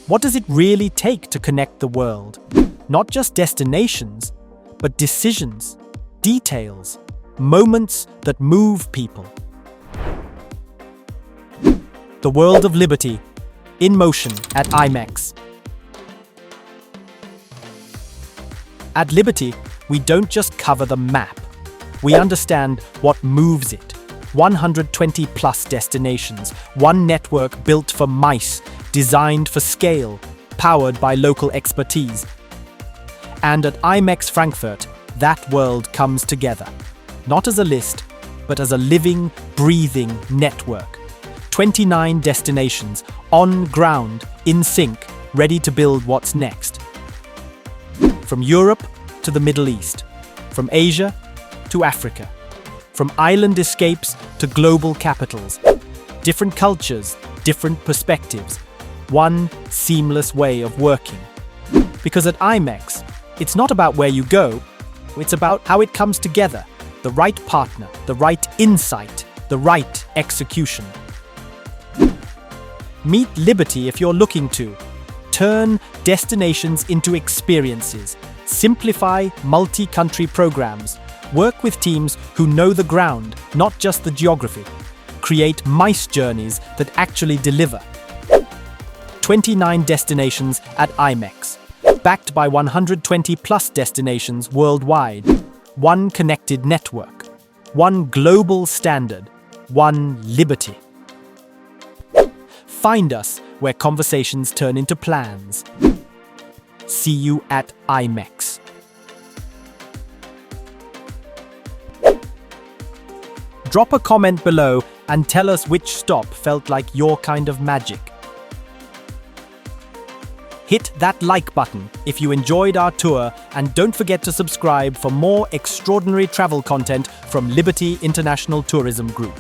What does it really take to connect the world? Not just destinations, but decisions, details, moments that move people. The world of liberty, in motion at IMEX. At Liberty, we don't just cover the map. We understand what moves it. 120 plus destinations, one network built for mice, designed for scale, powered by local expertise. And at IMEX Frankfurt, that world comes together. Not as a list, but as a living, breathing network. 29 destinations, on ground, in sync, ready to build what's next. From Europe to the Middle East, from Asia to Africa, from island escapes to global capitals. Different cultures, different perspectives, one seamless way of working. Because at IMEX, it's not about where you go, it's about how it comes together. The right partner, the right insight, the right execution. Meet Liberty if you're looking to turn destinations into experiences, simplify multi-country programs, work with teams who know the ground, not just the geography, create mice journeys that actually deliver. 29 destinations at IMEX, backed by 120 plus destinations worldwide. One connected network, one global standard, one liberty. Find us where conversations turn into plans. See you at IMEX. Drop a comment below and tell us which stop felt like your kind of magic. Hit that like button if you enjoyed our tour, and don't forget to subscribe for more extraordinary travel content from Liberty International Tourism Group.